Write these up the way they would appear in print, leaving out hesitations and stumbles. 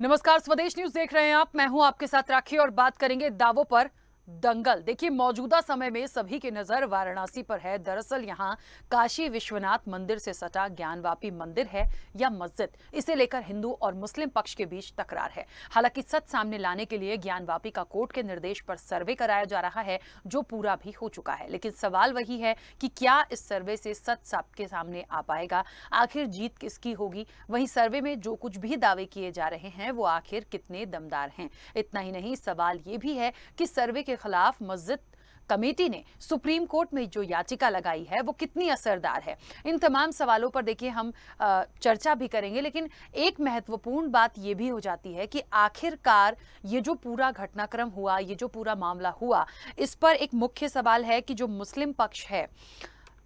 नमस्कार, स्वदेश न्यूज देख रहे हैं आप। मैं हूं आपके साथ राखी और बात करेंगे दावों पर दंगल। देखिए, मौजूदा समय में सभी की नजर वाराणसी पर है। दरअसल यहां काशी विश्वनाथ मंदिर से सटा ज्ञानवापी मंदिर है या मस्जिद, इसे लेकर हिंदू और मुस्लिम पक्ष के बीच तकरार है। हालांकि सच सामने लाने के लिए ज्ञानवापी का कोर्ट के निर्देश पर सर्वे कराया जा रहा है, जो पूरा भी हो चुका है। लेकिन सवाल वही है कि क्या इस सर्वे से सच सबके सामने आ पाएगा? आखिर जीत किसकी होगी? वहीं सर्वे में जो कुछ भी दावे किए जा रहे हैं वो आखिर कितने दमदार हैं? इतना ही नहीं, सवाल ये भी है कि सर्वे के खिलाफ मस्जिद कमेटी ने सुप्रीम कोर्ट में जो याचिका लगाई है वो कितनी असरदार है। इन तमाम सवालों पर देखिए हम चर्चा भी करेंगे, लेकिन एक महत्वपूर्ण बात ये भी हो जाती है कि आखिरकार ये जो पूरा घटनाक्रम हुआ, ये जो पूरा मामला हुआ, इस पर एक मुख्य सवाल है कि जो मुस्लिम पक्ष है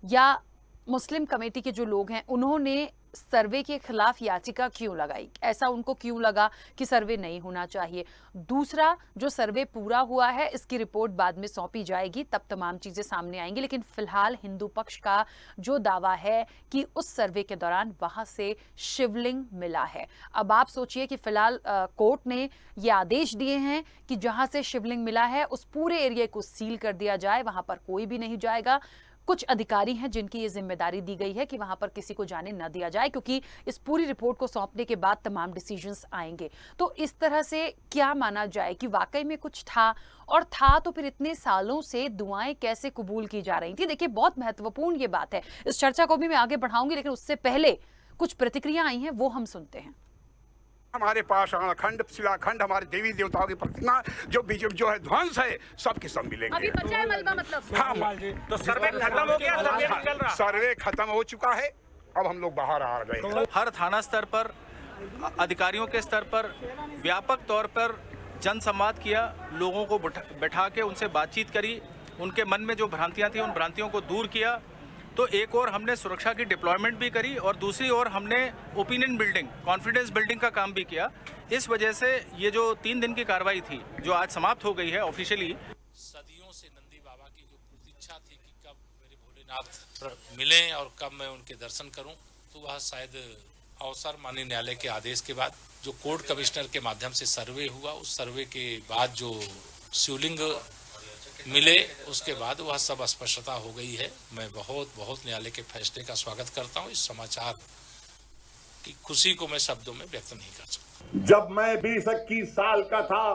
या मुस्लिम कमेटी के जो लोग हैं, उन्होंने सर्वे के खिलाफ याचिका क्यों लगाई? ऐसा उनको क्यों लगा कि सर्वे नहीं होना चाहिए? दूसरा, जो सर्वे पूरा हुआ है इसकी रिपोर्ट बाद में सौंपी जाएगी, तब तमाम चीजें सामने आएंगी। लेकिन फिलहाल हिंदू पक्ष का जो दावा है कि उस सर्वे के दौरान वहां से शिवलिंग मिला है। अब आप सोचिए कि फिलहाल कोर्ट ने ये आदेश दिए हैं कि जहां से शिवलिंग मिला है उस पूरे एरिया को सील कर दिया जाए, वहां पर कोई भी नहीं जाएगा। कुछ अधिकारी हैं जिनकी ये जिम्मेदारी दी गई है कि वहां पर किसी को जाने न दिया जाए, क्योंकि इस पूरी रिपोर्ट को सौंपने के बाद तमाम डिसीजंस आएंगे। तो इस तरह से क्या माना जाए कि वाकई में कुछ था, और था तो फिर इतने सालों से दुआएं कैसे कबूल की जा रही थी? देखिए, बहुत महत्वपूर्ण ये बात है। इस चर्चा को भी मैं आगे बढ़ाऊंगी, लेकिन उससे पहले कुछ प्रतिक्रिया आई हैं, वो हम सुनते हैं। हमारे पास अखंड शिलाखंड, हमारे देवी देवताओं की प्रतिमा जो है ध्वंस है, सबके सब मिलेंगे। अभी बचा है मलबा, मतलब हाँ, तो सर्वे खत्म हो गया, सर्वे नहीं चल रहा। सर्वे खत्म हो चुका है, अब हम लोग बाहर आ गए हैं। हर थाना स्तर पर, अधिकारियों के स्तर पर व्यापक तौर पर जनसंवाद किया, लोगों को बैठा के उनसे बातचीत करी, उनके मन में जो भ्रांतियां थी उन भ्रांतियों को दूर किया। तो एक और हमने सुरक्षा की डिप्लॉयमेंट भी करी और दूसरी ओर हमने ओपिनियन बिल्डिंग, कॉन्फिडेंस बिल्डिंग का काम भी किया। इस वजह से ये जो 3 दिन की कार्रवाई थी जो आज समाप्त हो गई है ऑफिशियली। सदियों से नंदी बाबा की जो प्रतीक्षा थी कि कब मेरे भोलेनाथ मिलें और कब मैं उनके दर्शन करूं, तो वह शायद अवसर माननीय न्यायालय के आदेश के बाद जो कोर्ट कमिश्नर के माध्यम से सर्वे हुआ, उस सर्वे के बाद जो शिवलिंग मिले, उसके बाद वह सब स्पष्टता हो गई है। मैं बहुत न्यायालय के फैसले का स्वागत करता हूं। इस समाचार की खुशी को मैं शब्दों में व्यक्त नहीं कर सकता। जब मैं 20-21 साल का था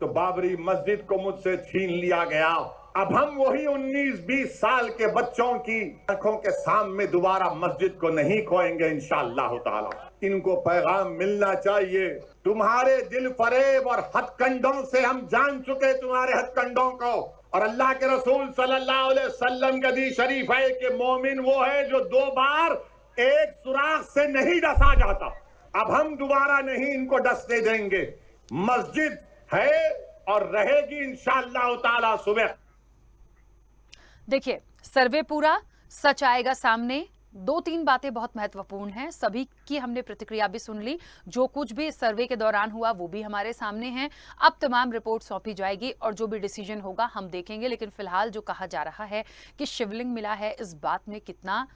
तो बाबरी मस्जिद को मुझसे छीन लिया गया। अब हम वही 19-20 साल के बच्चों की आंखों के सामने दोबारा मस्जिद को नहीं खोएंगे इंशाअल्लाह ताला। इनको पैगाम मिलना चाहिए। तुम्हारे दिल फरेब और हथकंडों से हम जान चुके, तुम्हारे हथकंडों को। और अल्लाह के रसूल सल्लल्लाहु अलैहि वसल्लम का हदीस शरीफ है कि मोमिन वो है जो 2 बार एक सुराख से नहीं डसा जाता। अब हम दोबारा नहीं इनको डसने देंगे। मस्जिद है और रहेगी इंशाअल्लाह ताला। सुबह देखिए, सर्वे पूरा, सच आएगा सामने। 2-3 बातें बहुत महत्वपूर्ण हैं। सभी की हमने प्रतिक्रिया भी सुन ली। जो कुछ भी सर्वे के दौरान हुआ वो भी हमारे सामने है। अब तमाम रिपोर्ट सौंपी जाएगी और जो भी डिसीजन होगा हम देखेंगे। लेकिन फिलहाल जो कहा जा रहा है कि शिवलिंग मिला है, इस बात में कितना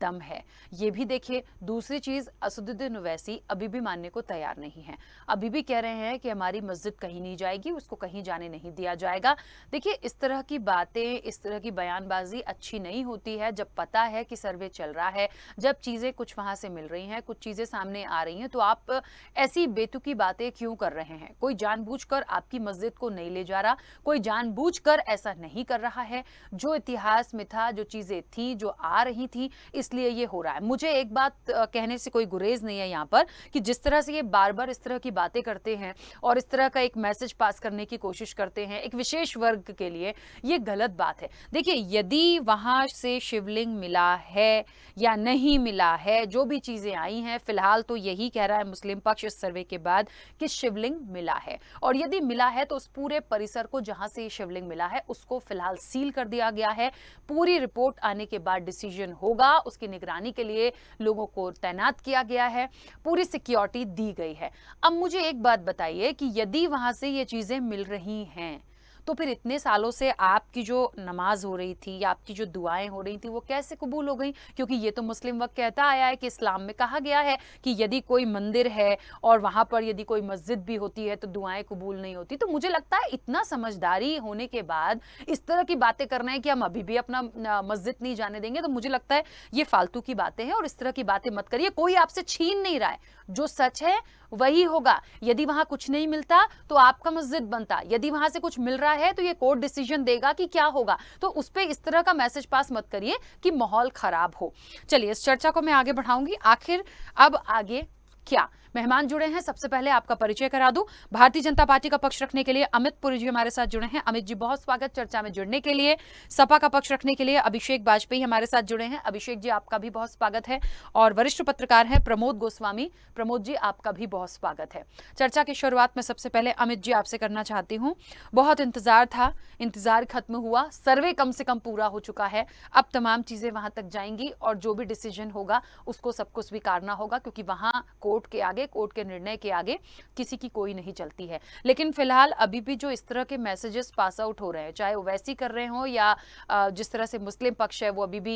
दम है ये भी देखिए। दूसरी चीज, असदुद्दीन ओवैसी अभी भी मानने को तैयार नहीं है। अभी भी कह रहे हैं कि हमारी मस्जिद कहीं नहीं जाएगी, उसको कहीं जाने नहीं दिया जाएगा। देखिए, इस तरह की बातें, इस तरह की बयानबाजी अच्छी नहीं होती है। जब पता है कि सर्वे चल रहा है, जब चीजें कुछ वहां से मिल रही हैं, कुछ चीजें सामने आ रही हैं, तो आप ऐसी बेतुकी बातें क्यों कर रहे हैं? कोई जानबूझकर आपकी मस्जिद को नहीं ले जा रहा, कोई जानबूझकर ऐसा नहीं कर रहा है। जो इतिहास में था, जो चीजें थी, जो आ रही थी, इसलिए ये हो रहा है। मुझे एक बात कहने से कोई गुरेज नहीं है यहाँ पर कि जिस तरह से ये बार बार इस तरह की बातें करते हैं और इस तरह का एक मैसेज पास करने की कोशिश करते हैं एक विशेष वर्ग के लिए, ये गलत बात है। देखिए, यदि वहां से शिवलिंग मिला है या नहीं मिला है, जो भी चीजें आई हैं, फिलहाल तो यही कह रहा है मुस्लिम पक्ष इस सर्वे के बाद कि शिवलिंग मिला है। और यदि मिला है तो उस पूरे परिसर को, जहां से शिवलिंग मिला है, उसको फिलहाल सील कर दिया गया है। पूरी रिपोर्ट आने के बाद डिसीजन होगा। उसकी निगरानी के लिए लोगों को तैनात किया गया है, पूरी सिक्योरिटी दी गई है। अब मुझे एक बात बताइए कि यदि वहां से ये चीजें मिल रही हैं तो फिर इतने सालों से आपकी जो नमाज हो रही थी या आपकी जो दुआएं हो रही थी वो कैसे कबूल हो गई? क्योंकि ये तो मुस्लिम वक्त कहता आया है कि इस्लाम में कहा गया है कि यदि कोई मंदिर है और वहां पर यदि कोई मस्जिद भी होती है तो दुआएं कबूल नहीं होती। तो मुझे लगता है इतना समझदारी होने के बाद इस तरह की बातें करना है कि हम अभी भी अपना मस्जिद नहीं जाने देंगे, तो मुझे लगता है ये फालतू की बातें हैं और इस तरह की बातें मत करिए। कोई आपसे छीन नहीं रहा है, जो सच है वही होगा। यदि वहां कुछ नहीं मिलता तो आपका मस्जिद बनता, यदि वहां से कुछ मिल रहा है तो ये कोर्ट डिसीजन देगा कि क्या होगा। तो उस पर इस तरह का मैसेज पास मत करिए कि माहौल खराब हो। चलिए इस चर्चा को मैं आगे बढ़ाऊंगी। आखिर अब आगे क्या? मेहमान जुड़े हैं, सबसे पहले आपका परिचय करा दूं। भारतीय जनता पार्टी का पक्ष रखने के लिए अमित पुरी जी हमारे साथ जुड़े हैं। अमित जी बहुत स्वागत चर्चा में जुड़ने के लिए। सपा का पक्ष रखने के लिए अभिषेक वाजपेयी हमारे साथ जुड़े हैं। अभिषेक जी आपका भी बहुत स्वागत है। और वरिष्ठ पत्रकार हैं प्रमोद गोस्वामी। प्रमोद जी आपका भी बहुत स्वागत है। चर्चा की शुरुआत में सबसे पहले अमित जी आपसे करना चाहती हूँ। बहुत इंतजार था, इंतजार खत्म हुआ, सर्वे कम से कम पूरा हो चुका है। अब तमाम चीजें वहां तक जाएंगी और जो भी डिसीजन होगा उसको सबको स्वीकारना होगा, क्योंकि वहां कोर्ट के आगे, कोर्ट के निर्णय के आगे किसी की कोई नहीं चलती है। लेकिन फिलहाल अभी भी जो इस तरह के मैसेजेस पास आउट हो रहे हैं, चाहे ओवैसी कर रहे हो या जिस तरह से मुस्लिम पक्ष है वो अभी भी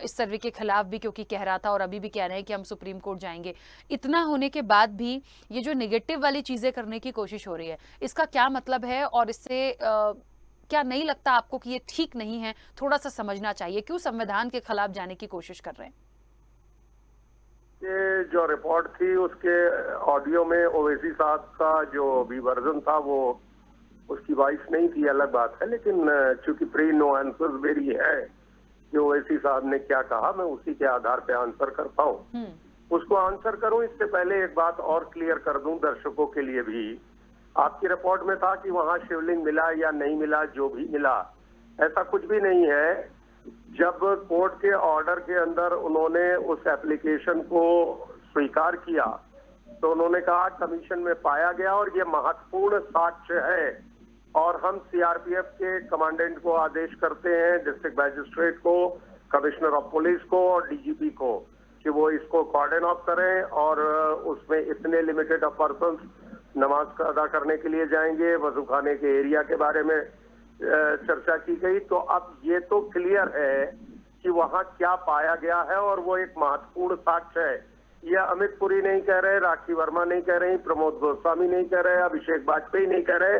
इस सर्वे के खिलाफ भी क्योंकि कह रहा था और अभी भी कह रहे हैं कि हम सुप्रीम कोर्ट जाएंगे, इतना होने के बाद भी ये जो नेगेटिव वाली चीजें करने की कोशिश हो रही है, इसका क्या मतलब है? और इससे क्या नहीं लगता आपको कि ये ठीक नहीं है? थोड़ा सा समझना चाहिए, क्यों संविधान के खिलाफ जाने की कोशिश कर रहे हैं? ये जो रिपोर्ट थी उसके ऑडियो में ओवैसी साहब का जो भी वर्जन था वो उसकी वॉइस नहीं थी, अलग बात है। लेकिन चूंकि प्री नो आंसर मेरी है कि ओवैसी साहब ने क्या कहा, मैं उसी के आधार पे आंसर करता हूँ। उसको आंसर करूं इससे पहले एक बात और क्लियर कर दूं दर्शकों के लिए भी। आपकी रिपोर्ट में था कि वहां शिवलिंग मिला या नहीं मिला, जो भी मिला, ऐसा कुछ भी नहीं है। जब कोर्ट के ऑर्डर के अंदर उन्होंने उस एप्लीकेशन को स्वीकार किया तो उन्होंने कहा कमीशन में पाया गया और ये महत्वपूर्ण साक्ष्य है और हम सीआरपीएफ के कमांडेंट को आदेश करते हैं, डिस्ट्रिक्ट मैजिस्ट्रेट को, कमिश्नर ऑफ पुलिस को और डीजीपी को, कि वो इसको कॉर्डन ऑफ करें और उसमें इतने लिमिटेड ऑफ पर्सन नमाज अदा करने के लिए जाएंगे। वजू खाने के एरिया के बारे में चर्चा की गई। तो अब ये तो क्लियर है कि वहां क्या पाया गया है और वो एक महत्वपूर्ण साक्ष्य है। यह अमित पुरी नहीं कह रहे, राखी वर्मा नहीं कह रही, प्रमोद गोस्वामी नहीं कह रहे, अभिषेक वाजपेयी नहीं कह रहे,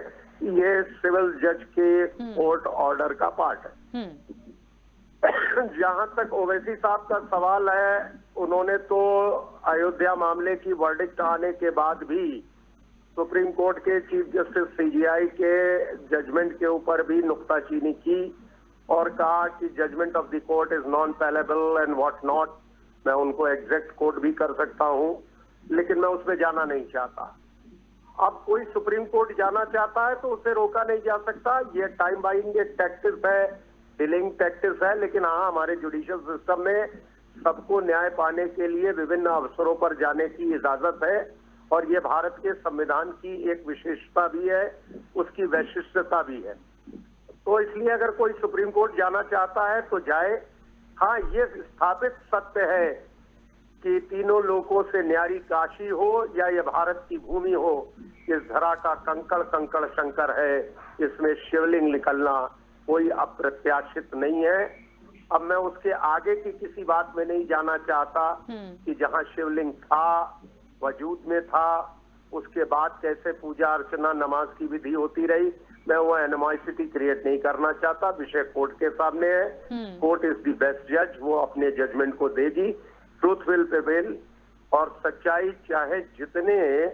ये सिविल जज के कोर्ट ऑर्डर का पार्ट है। जहां तक ओवैसी साहब का सवाल है, उन्होंने तो अयोध्या मामले की वर्डिक्ट आने के बाद भी सुप्रीम कोर्ट के चीफ जस्टिस सीजीआई के जजमेंट के ऊपर भी नुक्ताचीनी की और कहा कि judgement of the court is non appealable and what not. मैं उनको एग्जैक्ट कोट भी कर सकता हूं, लेकिन मैं उसमें जाना नहीं चाहता। अब कोई सुप्रीम कोर्ट जाना चाहता है तो उसे रोका नहीं जा सकता। ये टाइम बाइंग एक टैक्टिस है, डिलिंग टैक्टिस है। लेकिन हाँ, हमारे जुडिशियल सिस्टम में सबको न्याय पाने के लिए विभिन्न अवसरों पर जाने की इजाजत है और ये भारत के संविधान की एक विशेषता भी है, उसकी वैशिष्ट्यता भी है। तो इसलिए अगर कोई सुप्रीम कोर्ट जाना चाहता है तो जाए। हाँ, ये स्थापित सत्य है कि तीनों लोकों से न्यारी काशी हो या ये भारत की भूमि हो, इस धरा का कंकड़ कंकड़ शंकर है, इसमें शिवलिंग निकलना कोई अप्रत्याशित नहीं है। अब मैं उसके आगे की किसी बात में नहीं जाना चाहता कि जहां शिवलिंग था, वजूद में था, उसके बाद कैसे पूजा अर्चना नमाज की विधि होती रही, मैं वो एनिमोसिटी क्रिएट नहीं करना चाहता। विषय कोर्ट के सामने है, कोर्ट इज द बेस्ट जज, वो अपने जजमेंट को देगी, ट्रूथ विल प्रिवेल। और सच्चाई चाहे जितने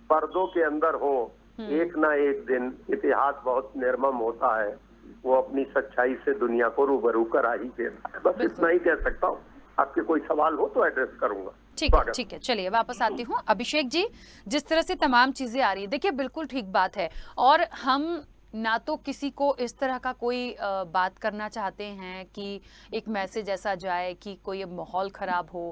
पर्दों के अंदर हो, एक ना एक दिन इतिहास बहुत निर्मम होता है, वो अपनी सच्चाई से दुनिया को रूबरू करा ही देता है। बस इतना ही कह सकता हूँ। आपके कोई सवाल हो तो एड्रेस करूंगा। ठीक है, चलिए वापस आती हूँ। अभिषेक जी, जिस तरह से तमाम चीजें आ रही है, देखिए बिल्कुल ठीक बात है और हम ना तो किसी को इस तरह का कोई बात करना चाहते हैं कि एक मैसेज ऐसा जाए कि कोई माहौल खराब हो।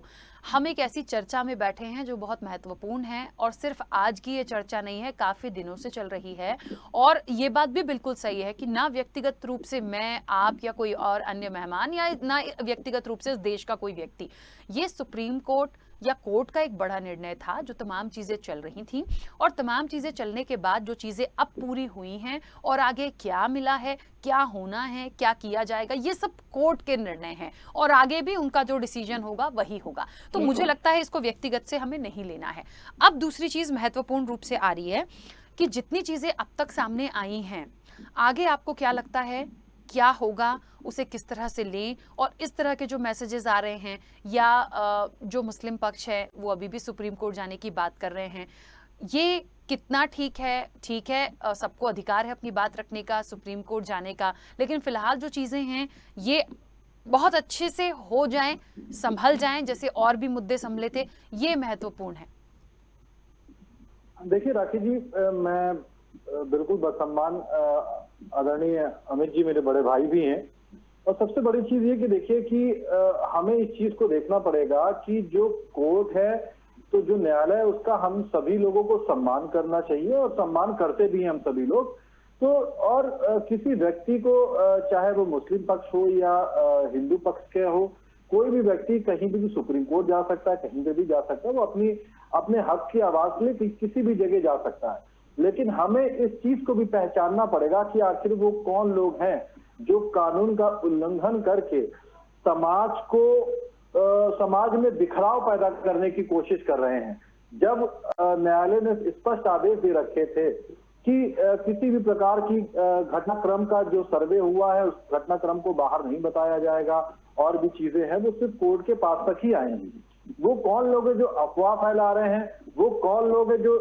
हम एक ऐसी चर्चा में बैठे हैं जो बहुत महत्वपूर्ण है और सिर्फ आज की ये चर्चा नहीं है, काफी दिनों से चल रही है। और ये बात भी बिल्कुल सही है कि ना व्यक्तिगत रूप से मैं, आप या कोई और अन्य मेहमान, या ना व्यक्तिगत रूप से इस देश का कोई व्यक्ति, ये सुप्रीम कोर्ट या कोर्ट का एक बड़ा निर्णय था जो तमाम चीजें चल रही थी। और तमाम चीजें चलने के बाद जो चीजें अब पूरी हुई हैं और आगे क्या मिला है, क्या होना है, क्या किया जाएगा, ये सब कोर्ट के निर्णय हैं और आगे भी उनका जो डिसीजन होगा वही होगा। तो मुझे लगता है इसको व्यक्तिगत से हमें नहीं लेना है। अब दूसरी चीज महत्वपूर्ण रूप से आ रही है कि जितनी चीजें अब तक सामने आई हैं, आगे आपको क्या लगता है क्या होगा, उसे किस तरह से लें? और इस तरह के जो मैसेजेस आ रहे हैं या जो मुस्लिम पक्ष है वो अभी भी सुप्रीम कोर्ट जाने की बात कर रहे हैं, ये कितना ठीक है? ठीक है, सबको अधिकार है अपनी बात रखने का, सुप्रीम कोर्ट जाने का, लेकिन फिलहाल जो चीजें हैं ये बहुत अच्छे से हो जाएं, संभल जाएं, जैसे और भी मुद्दे संभले थे, ये महत्वपूर्ण है। देखिए राखी जी, मैं बिल्कुल बसम्मान आदरणीय अमित जी मेरे बड़े भाई भी हैं। और सबसे बड़ी चीज ये कि देखिए कि हमें इस चीज को देखना पड़ेगा कि जो कोर्ट है, तो जो न्यायालय है, उसका हम सभी लोगों को सम्मान करना चाहिए और सम्मान करते भी हैं हम सभी लोग। तो और किसी व्यक्ति को, चाहे वो मुस्लिम पक्ष हो या हिंदू पक्ष के हो, कोई भी व्यक्ति कहीं भी सुप्रीम कोर्ट जा सकता है, कहीं पे भी जा सकता है, वो अपने हक की आवाज के लिए किसी भी जगह जा सकता है। लेकिन हमें इस चीज को भी पहचानना पड़ेगा कि आखिर वो कौन लोग हैं जो कानून का उल्लंघन करके समाज में बिखराव पैदा करने की कोशिश कर रहे हैं। जब न्यायालय ने स्पष्ट आदेश दे रखे थे कि किसी भी प्रकार की घटनाक्रम का जो सर्वे हुआ है, उस घटनाक्रम को बाहर नहीं बताया जाएगा, और भी चीजें हैं वो सिर्फ कोर्ट के पास तक ही आएंगी। वो कौन लोग हैं जो अफवाह फैला रहे हैं, वो कौन लोग हैं जो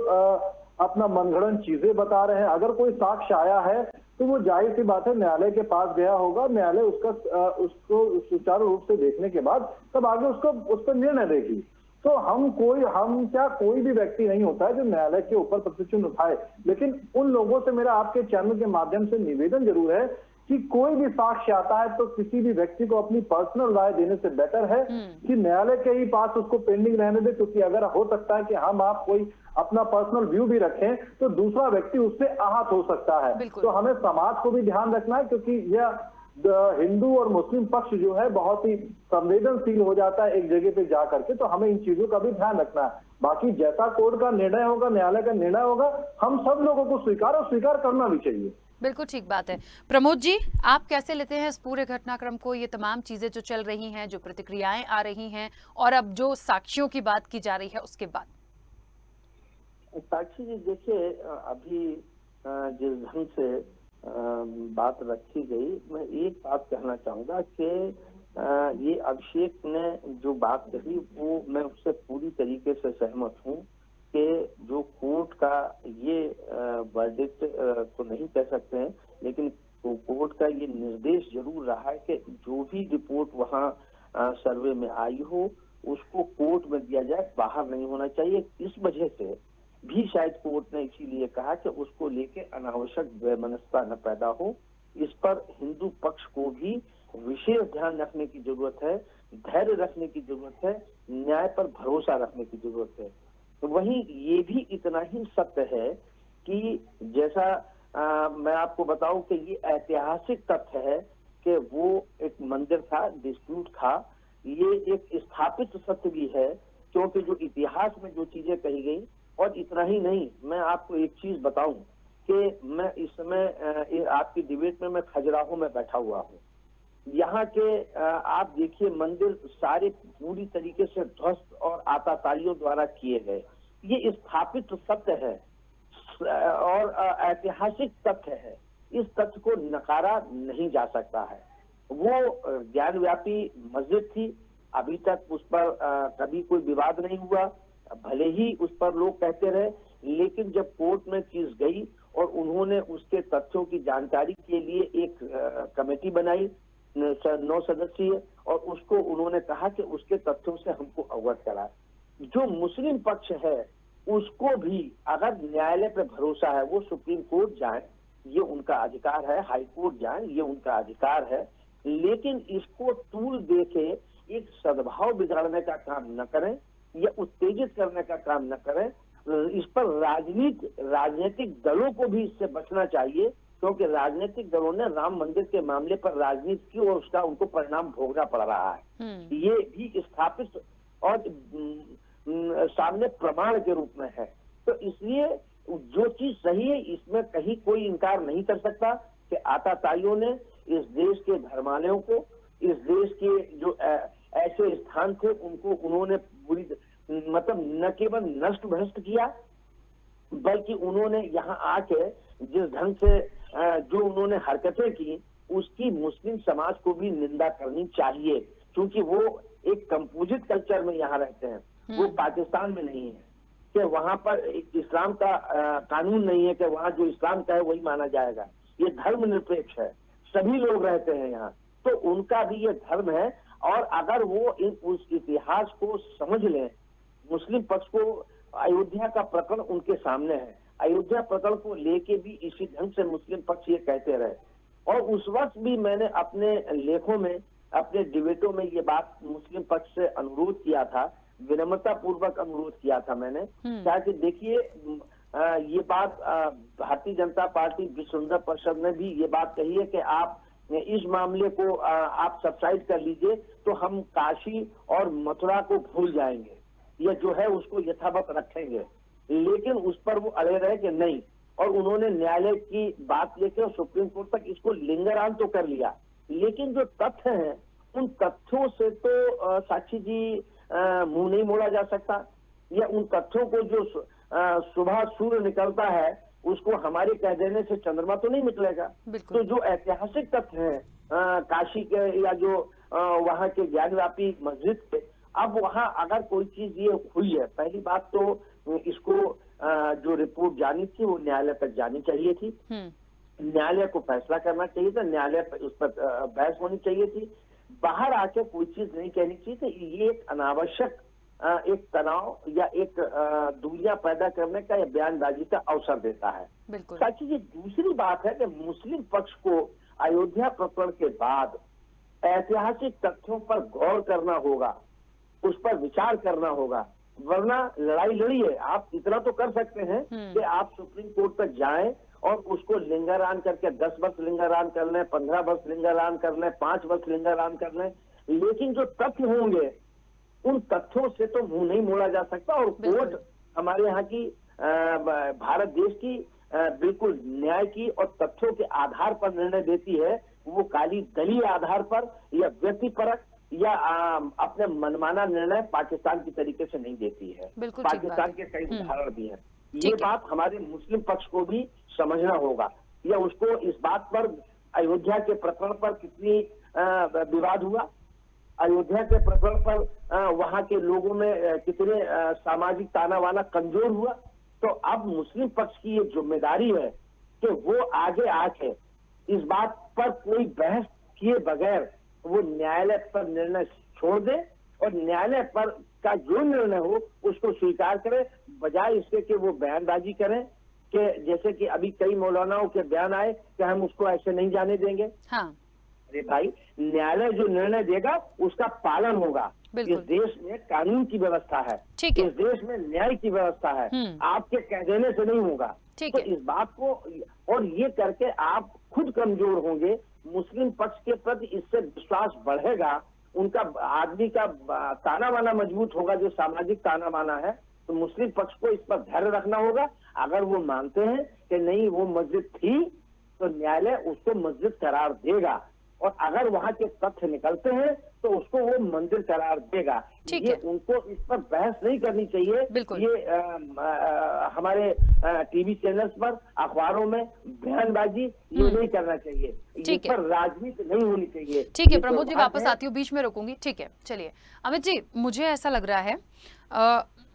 अपना मनगढ़ंत चीजें बता रहे हैं, अगर कोई साक्ष्य आया है तो वो जाहिर सी बात है न्यायालय के पास गया होगा, न्यायालय उसको सुचारू रूप से देखने के बाद तब आगे उस पर निर्णय देगी। तो कोई भी व्यक्ति नहीं होता है जो न्यायालय के ऊपर प्रतिचिह्न उठाए। लेकिन उन लोगों से मेरा आपके चैनल के माध्यम से निवेदन जरूर है कि कोई भी साक्ष्य आता है तो किसी भी व्यक्ति को अपनी पर्सनल राय देने से बेटर है कि न्यायालय के ही पास उसको पेंडिंग रहने दे, क्योंकि अगर हो सकता है कि आप कोई अपना पर्सनल व्यू भी रखें तो दूसरा व्यक्ति उससे आहत हो सकता है। तो हमें समाज को भी ध्यान रखना है, क्योंकि यह हिंदू और मुस्लिम पक्ष जो है बहुत ही संवेदनशील हो जाता है एक जगह पे जा करके, तो हमें इन चीजों का भी ध्यान रखना है। बाकी जैसा कोर्ट का निर्णय होगा, न्यायालय का निर्णय होगा, हम सब लोगों को स्वीकार करना भी चाहिए। बिल्कुल ठीक बात है। प्रमोद जी, आप कैसे लेते हैं इस पूरे घटनाक्रम को, ये तमाम चीजें जो चल रही हैं, जो प्रतिक्रियाएं आ रही हैं, और अब जो साक्ष्यों की बात की जा रही है उसके बाद? साक्षी जी देखिए, अभी जिस ढंग से बात रखी गई, मैं एक बात कहना चाहूंगा कि ये अभिषेक ने जो बात कही वो मैं उससे पूरी तरीके से सहमत हूँ कि जो कोर्ट का ये वर्डिक्ट तो नहीं कह सकते हैं, लेकिन कोर्ट का ये निर्देश जरूर रहा है कि जो भी रिपोर्ट वहाँ सर्वे में आई हो उसको कोर्ट में दिया जाए, बाहर नहीं होना चाहिए। इस वजह से भी शायद कोर्ट ने इसीलिए कहा कि उसको लेके अनावश्यक वैमनस्यता न पैदा हो। इस पर हिंदू पक्ष को भी विशेष ध्यान रखने की जरूरत है, धैर्य रखने की जरूरत है, न्याय पर भरोसा रखने की जरूरत है। तो वहीं ये भी इतना ही सत्य है कि जैसा मैं आपको बताऊं कि ये ऐतिहासिक तथ्य है कि वो एक मंदिर था, डिस्प्यूट था, ये एक स्थापित सत्य भी है, क्योंकि जो इतिहास में जो चीजें कही गई। और इतना ही नहीं, मैं आपको एक चीज बताऊं कि मैं इस समय आपकी डिबेट में मैं खजुराहो में बैठा हुआ हूँ। यहाँ के आप देखिए मंदिर सारे पूरी तरीके से ध्वस्त और आताताइयों द्वारा किए गए। ये स्थापित सत्य है और ऐतिहासिक तथ्य है, इस तथ्य को नकारा नहीं जा सकता है। वो ज्ञानव्यापी मस्जिद थी, अभी तक उस पर कभी कोई विवाद नहीं हुआ, भले ही उस पर लोग कहते रहे, लेकिन जब कोर्ट में चीज गई और उन्होंने उसके तथ्यों की जानकारी के लिए एक कमेटी बनाई 9 सदस्यीय, और उसको उन्होंने कहा कि उसके तथ्यों से हमको अवगत कराए। जो मुस्लिम पक्ष है उसको भी अगर न्यायालय पे भरोसा है, वो सुप्रीम कोर्ट जाए, ये उनका अधिकार है, हाई कोर्ट जाए, ये उनका अधिकार है, लेकिन इसको टूल देके एक सद्भाव बिगाड़ने का काम न करें या उत्तेजित करने का काम न करें। इस पर राजनीतिक दलों को भी इससे बचना चाहिए, क्योंकि राजनीतिक दलों ने राम मंदिर के मामले पर राजनीति की और उसका उनको परिणाम भोगना पड़ रहा है। ये भी स्थापित और सामने प्रमाण के रूप में है। तो इसलिए जो चीज सही है इसमें कहीं कोई इनकार नहीं कर सकता कि आताताइयों ने इस देश के धर्मालयों को, इस देश के जो ऐसे स्थान थे उनको उन्होंने पूरी मतलब न केवल नष्ट भ्रष्ट किया, बल्कि उन्होंने यहाँ आके जिस ढंग से जो उन्होंने हरकतें की उसकी मुस्लिम समाज को भी निंदा करनी चाहिए, क्योंकि वो एक कंपोजिट कल्चर में यहाँ रहते हैं, वो पाकिस्तान में नहीं है कि वहां पर इस्लाम का कानून नहीं है कि वहां जो इस्लाम का है वही माना जाएगा। ये धर्मनिरपेक्ष है, सभी लोग रहते हैं यहाँ, तो उनका भी ये धर्म है। और अगर वो उस इतिहास को समझ लें, मुस्लिम पक्ष को अयोध्या का प्रकरण उनके सामने है, अयोध्या प्रकरण को लेके भी इसी ढंग से मुस्लिम पक्ष ये कहते रहे। और उस वक्त भी मैंने अपने लेखों में, अपने डिबेटों में ये बात मुस्लिम पक्ष से अनुरोध किया था, विनम्रता पूर्वक अनुरोध किया था मैंने, क्या कि देखिए ये बात भारतीय जनता पार्टी विश्व हिंदू परिषद ने भी ये बात कही है कि आप इस मामले को आप सब्साइड कर लीजिए तो हम काशी और मथुरा को भूल जाएंगे, ये जो है उसको यथावत रखेंगे। लेकिन उस पर वो अड़े रहे कि नहीं, और उन्होंने न्यायालय की बात लेकर सुप्रीम कोर्ट तक इसको लिंगरान तो कर लिया। लेकिन जो तथ्य हैं उन तथ्यों से तो साक्षी जी मुंह नहीं मोड़ा जा सकता, या उन तथ्यों को जो सुबह सूर्य निकलता है उसको हमारे कह देने से चंद्रमा तो नहीं निकलेगा। तो जो ऐतिहासिक तथ्य हैं काशी के या जो वहाँ के ज्ञानव्यापी मस्जिद के, अब वहाँ अगर कोई चीज ये हुई है, पहली बात तो इसको जो रिपोर्ट जानी थी वो न्यायालय तक जानी चाहिए थी, न्यायालय को फैसला करना चाहिए था, न्यायालय पर उस पर बहस होनी चाहिए थी, बाहर आके कोई चीज नहीं कहनी चाहिए थी। ये एक अनावश्यक एक तनाव या एक दूरियां पैदा करने का या बयानबाजी का अवसर देता है। साक्षी जी, दूसरी बात है कि मुस्लिम पक्ष को अयोध्या प्रकरण के बाद ऐतिहासिक तथ्यों पर गौर करना होगा, उस पर विचार करना होगा, वरना लड़ाई लड़िए। आप इतना तो कर सकते हैं कि आप सुप्रीम कोर्ट तक जाएं और उसको लिंगारान करके 10 वर्ष लिंगारान कर लें, 15 वर्ष लिंगारान कर लें, 5 वर्ष लिंगारान कर लें, लेकिन जो तथ्य होंगे उन तथ्यों से तो मुंह नहीं मोड़ा जा सकता। और कोर्ट हमारे यहाँ की भारत देश की बिल्कुल न्याय की और तथ्यों के आधार पर निर्णय देती है, वो काली दलीय आधार पर या व्यक्तिपरक या अपने मनमाना निर्णय पाकिस्तान की तरीके से नहीं देती है। पाकिस्तान के कई उदाहरण भी हैं। ये बात हमारे मुस्लिम पक्ष को भी समझना होगा, या उसको इस बात पर अयोध्या के प्रकरण पर कितनी विवाद हुआ, अयोध्या के प्रकरण पर वहां के लोगों में कितने सामाजिक ताना बाना कमजोर हुआ। तो अब मुस्लिम पक्ष की ये जिम्मेदारी है कि वो आगे आके इस बात पर कोई बहस किए बगैर वो न्यायालय पर निर्णय छोड़ दे और न्यायालय पर का जो निर्णय हो उसको स्वीकार करे, बजाय इसके कि वो बयानबाजी करें कि जैसे कि अभी कई मौलानाओं के बयान आए कि हम उसको ऐसे नहीं जाने देंगे। हाँ। अरे भाई, न्यायालय जो निर्णय देगा उसका पालन होगा। इस देश में कानून की व्यवस्था है, इस देश में न्याय की व्यवस्था है, आपके कह देने से नहीं होगा। तो इस बात को और ये करके आप खुद कमजोर होंगे, मुस्लिम पक्ष के प्रति इससे विश्वास बढ़ेगा, उनका आदमी का ताना बाना मजबूत होगा, जो सामाजिक ताना बाना है। तो मुस्लिम पक्ष को इस पर धैर्य रखना होगा। अगर वो मानते हैं कि नहीं वो मस्जिद थी तो न्यायालय उसको मस्जिद करार देगा, और अगर वहां के तथ्य निकलते हैं तो उसको वो मंदिर करार देगा। ये उनको इस पर बहस नहीं करनी चाहिए। ये हमारे टीवी चैनल्स पर, अखबारों में बयानबाजी ये नहीं करना चाहिए, इस पर राजनीति नहीं होनी चाहिए। ठीक है प्रमोद जी, वापस आती हूँ, बीच में रोकूंगी। ठीक है, चलिए अमित जी, मुझे ऐसा लग रहा है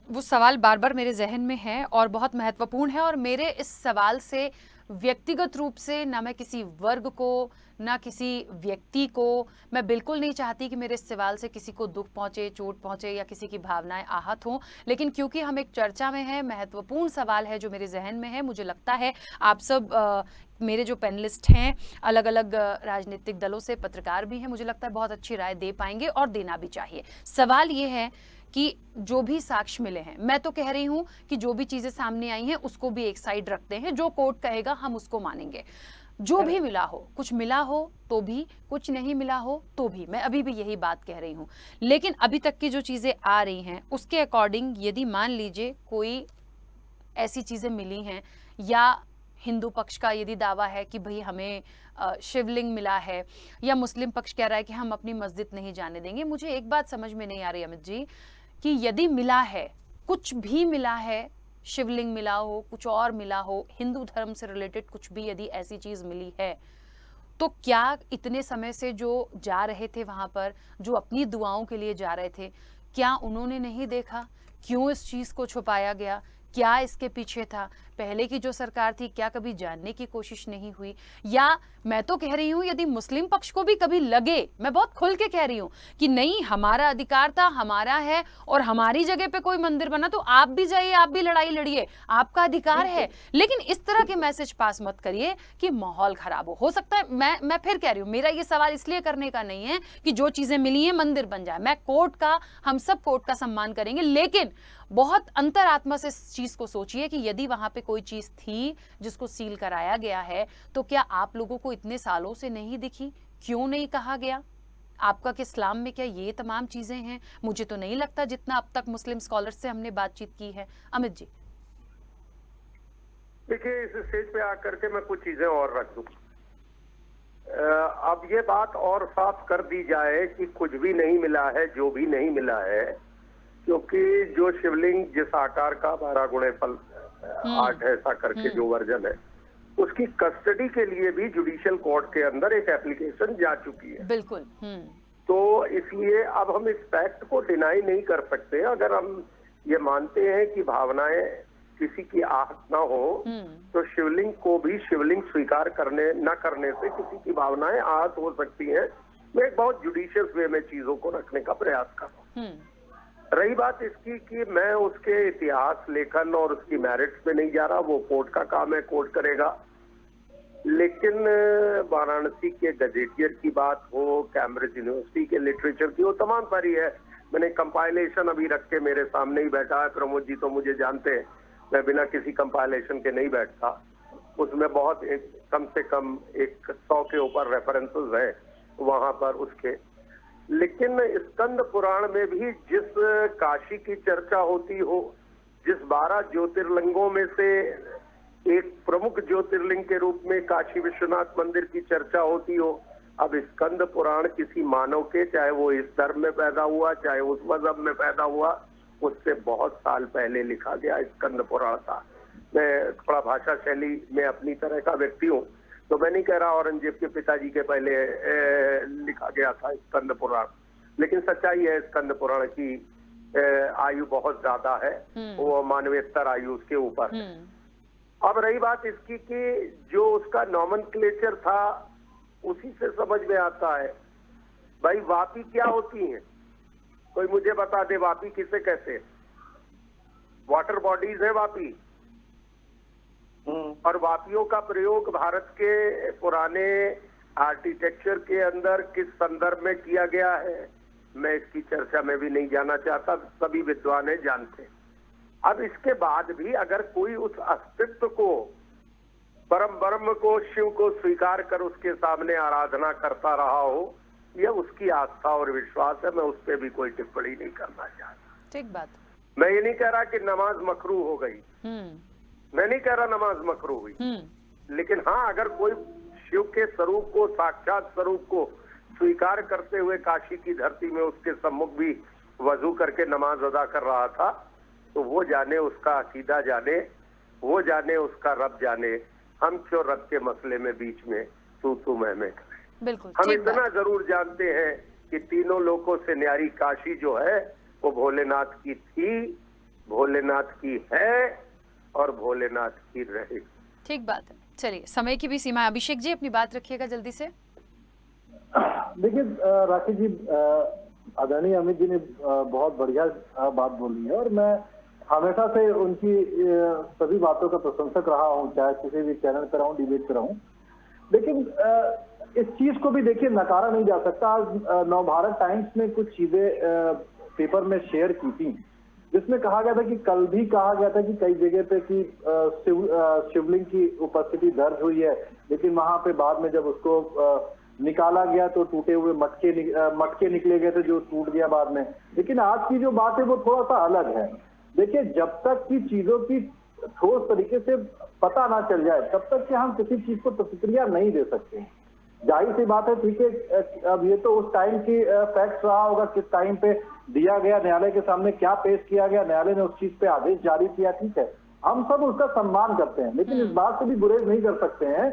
वो सवाल बार बार मेरे जहन में है और बहुत महत्वपूर्ण है, और मेरे इस सवाल से व्यक्तिगत रूप से, ना मैं किसी वर्ग को, ना किसी व्यक्ति को, मैं बिल्कुल नहीं चाहती कि मेरे इस सवाल से किसी को दुख पहुंचे, चोट पहुंचे या किसी की भावनाएं आहत हों, लेकिन क्योंकि हम एक चर्चा में हैं, महत्वपूर्ण सवाल है जो मेरे जहन में है, मुझे लगता है आप सब मेरे जो पैनलिस्ट हैं अलग अलग राजनीतिक दलों से, पत्रकार भी हैं, मुझे लगता है बहुत अच्छी राय दे पाएंगे और देना भी चाहिए। सवाल ये है कि जो भी साक्ष्य मिले हैं, मैं तो कह रही हूं कि जो भी चीजें सामने आई हैं उसको भी एक साइड रखते हैं, जो कोर्ट कहेगा हम उसको मानेंगे। जो भी मिला हो, कुछ मिला हो तो भी, कुछ नहीं मिला हो तो भी, मैं अभी भी यही बात कह रही हूं। लेकिन अभी तक की जो चीजें आ रही हैं उसके अकॉर्डिंग यदि मान लीजिए कोई ऐसी चीजें मिली हैं, या हिंदू पक्ष का यदि दावा है कि भाई हमें शिवलिंग मिला है, या मुस्लिम पक्ष कह रहा है कि हम अपनी मस्जिद नहीं जाने देंगे, मुझे एक बात समझ में नहीं आ रही अमित जी, कि यदि मिला है, कुछ भी मिला है, शिवलिंग मिला हो, कुछ और मिला हो, हिंदू धर्म से रिलेटेड कुछ भी यदि ऐसी चीज मिली है, तो क्या इतने समय से जो जा रहे थे वहां पर, जो अपनी दुआओं के लिए जा रहे थे, क्या उन्होंने नहीं देखा? क्यों इस चीज को छुपाया गया? क्या इसके पीछे था? पहले की जो सरकार थी, क्या कभी जानने की कोशिश नहीं हुई? या मैं तो कह रही हूं यदि मुस्लिम पक्ष को भी कभी लगे, मैं बहुत खुल के कह रही हूं कि नहीं हमारा अधिकार था, हमारा है और हमारी जगह पे कोई मंदिर बना तो आप भी जाइए, आप भी लड़ाई लड़िए, आपका अधिकार है, लेकिन इस तरह के मैसेज पास मत करिए कि माहौल खराब हो सकता है। मैं फिर कह रही हूं, मेरा ये सवाल इसलिए करने का नहीं है कि जो चीजें मिली हैं मंदिर बन जाए, मैं कोर्ट का, हम सब कोर्ट का सम्मान करेंगे, लेकिन बहुत अंतरात्मा से इस चीज को सोचिए कि यदि वहां पे कोई चीज थी जिसको सील कराया गया है, तो क्या आप लोगों को इतने सालों से नहीं दिखी? क्यों नहीं कहा गया? आपका कि इस्लाम में क्या ये तमाम चीजें हैं? मुझे तो नहीं लगता, जितना अब तक मुस्लिम स्कॉलर्स से हमने बातचीत की है। अमित जी, देखिए, इस स्टेज पे आकर के मैं कुछ चीजें और रख दूं। अब ये बात और साफ कर दी जाए कि कुछ भी नहीं मिला है, जो भी नहीं मिला है, क्योंकि जो शिवलिंग जिस आकार का 12 गुणे फल 8 ऐसा करके जो वर्जन है, उसकी कस्टडी के लिए भी जुडिशियल कोर्ट के अंदर एक एप्लीकेशन जा चुकी है। बिल्कुल। तो इसलिए अब हम इस फैक्ट को डिनाई नहीं कर सकते। अगर हम ये मानते हैं कि भावनाएं किसी की आहत ना हो, तो शिवलिंग को भी शिवलिंग स्वीकार करने न करने से किसी की भावनाएं आहत हो सकती हैं। मैं एक बहुत जुडिशियस वे में चीजों को रखने का प्रयास कर रहा हूँ। रही बात इसकी कि मैं उसके इतिहास लेखन और उसकी मेरिट्स में नहीं जा रहा, वो कोर्ट का काम है, कोर्ट करेगा। लेकिन वाराणसी के गजेटियर की बात हो, कैम्ब्रिज यूनिवर्सिटी के लिटरेचर की हो, तमाम सारी है। मैंने कंपाइलेशन अभी रख के मेरे सामने ही बैठा है, प्रमोद जी तो मुझे जानते हैं, मैं बिना किसी कंपाइलेशन के नहीं बैठता। उसमें बहुत कम से कम 100 के ऊपर रेफरेंसेस है वहां पर उसके। लेकिन स्कंद पुराण में भी जिस काशी की चर्चा होती हो, जिस 12 ज्योतिर्लिंगों में से एक प्रमुख ज्योतिर्लिंग के रूप में काशी विश्वनाथ मंदिर की चर्चा होती हो, अब स्कंद पुराण किसी मानव के, चाहे वो इस धर्म में पैदा हुआ, चाहे उस मजहब में पैदा हुआ, उससे बहुत साल पहले लिखा गया स्कंद पुराण था। मैं थोड़ा भाषा शैली में अपनी तरह का व्यक्ति हूँ, तो मैं नहीं कह रहा औरंगजेब के पिताजी के पहले लिखा गया था स्कंद पुराण, लेकिन सच्चाई है स्कंद पुराण की आयु बहुत ज्यादा है, वो मानवेतर आयु उसके ऊपर है। अब रही बात इसकी कि जो उसका नॉमेनक्लेचर था, उसी से समझ में आता है। भाई वापी क्या होती है, कोई मुझे बता दे, वापी किसे कहते हैं? वाटर बॉडीज है वापी, और वापियों का प्रयोग भारत के पुराने आर्किटेक्चर के अंदर किस संदर्भ में किया गया है, मैं इसकी चर्चा में भी नहीं जाना चाहता, सभी विद्वान है जानते। अब इसके बाद भी अगर कोई उस अस्तित्व को, परम ब्रह्म को, शिव को स्वीकार कर उसके सामने आराधना करता रहा हो, यह उसकी आस्था और विश्वास है, मैं उस पर भी कोई टिप्पणी नहीं करना चाहता। ठीक बात। मैं ये नहीं कह रहा कि नमाज मकरूह हो गई, मैं नहीं कह रहा नमाज मकरूह हुई, लेकिन हाँ, अगर कोई शिव के स्वरूप को, साक्षात स्वरूप को स्वीकार करते हुए काशी की धरती में उसके सम्मुख भी वजू करके नमाज अदा कर रहा था, तो वो जाने उसका अकीदा जाने, वो जाने उसका रब जाने, हम क्यों रब के मसले में बीच में तू मैं करें। बिल्कुल, हम इतना जरूर जानते हैं कि तीनों लोकों से न्यारी काशी जो है वो भोलेनाथ की थी, भोलेनाथ की है और भोलेनाथ की रहेगी। ठीक बात है। चलिए, समय की भी सीमा है। अभिषेक जी अपनी बात रखिएगा जल्दी से। देखिए राखी जी, आदरणीय अमित जी ने बहुत बढ़िया बात बोली है और मैं हमेशा से उनकी सभी बातों का प्रशंसक रहा हूं, चाहे किसी भी चैनल पर रहूं, डिबेट पर रहूं। लेकिन इस चीज को भी देखिए नकारा नहीं जा सकता। आज नवभारत टाइम्स ने कुछ चीजें पेपर में शेयर की थी, जिसमें कहा गया था कि कल भी कहा गया था कि कई जगह पे कि शिवलिंग की उपस्थिति दर्ज हुई है, लेकिन वहां पे बाद में जब उसको निकाला गया तो टूटे हुए मटके निकले गए थे, जो टूट गया बाद में। लेकिन आज की जो बात है वो थोड़ा सा अलग है। देखिए, जब तक की चीजों की ठोस तरीके से पता ना चल जाए तब तक कि हम किसी चीज को प्रतिक्रिया नहीं दे सकते। जाहिर सी बात है, ठीक है, अब ये तो उस टाइम की फैक्ट रहा होगा, किस टाइम पे दिया गया, न्यायालय के सामने क्या पेश किया गया, न्यायालय ने उस चीज पे आदेश जारी किया, ठीक है, हम सब उसका सम्मान करते हैं। लेकिन इस बात से भी गुरेज नहीं कर सकते हैं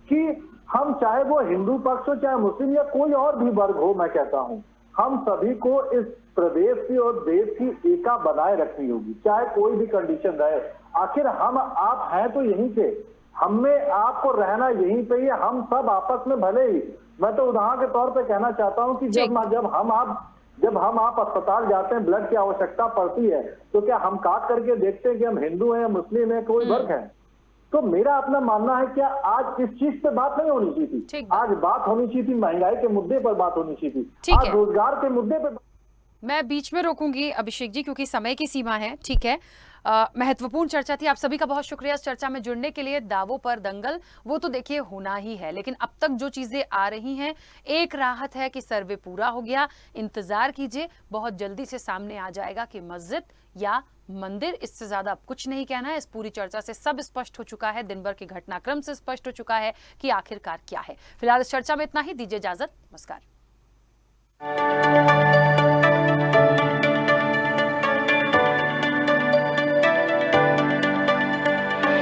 कि हम, चाहे वो हिंदू पक्ष हो, चाहे मुस्लिम या कोई और भी वर्ग हो, मैं कहता हूं हम सभी को इस प्रदेश की और देश की एका बनाए रखनी होगी, चाहे कोई भी कंडीशन रहे। आखिर हम आप हैं तो यहीं पे, हमें आपको रहना यहीं पे ही, हम सब आपस में भले ही, मैं तो उदाहरण के तौर पे कहना चाहता हूं कि जब हम आप अस्पताल जाते हैं, ब्लड की आवश्यकता पड़ती है, तो क्या हम काट करके देखते हैं कि हम हिंदू हैं, मुस्लिम हैं, कोई वर्ग है? तो मेरा अपना मानना है, क्या आज इस चीज पे बात नहीं होनी चाहिए थी? आज बात होनी चाहिए थी महंगाई के मुद्दे पर, बात होनी चाहिए थी आज रोजगार के मुद्दे पर। मैं बीच में रोकूंगी अभिषेक जी, क्योंकि समय की सीमा है। ठीक है, महत्वपूर्ण चर्चा थी। आप सभी का बहुत शुक्रिया इस चर्चा में जुड़ने के लिए। दावों पर दंगल वो तो देखिए होना ही है, लेकिन अब तक जो चीजें आ रही हैं, एक राहत है कि सर्वे पूरा हो गया। इंतजार कीजिए, बहुत जल्दी से सामने आ जाएगा कि मस्जिद या मंदिर। इससे ज्यादा अब कुछ नहीं कहना है। इस पूरी चर्चा से सब स्पष्ट हो चुका है, दिन भर के घटनाक्रम से स्पष्ट हो चुका है कि आखिरकार क्या है। फिलहाल इस चर्चा में इतना ही। दीजिए इजाजत, नमस्कार।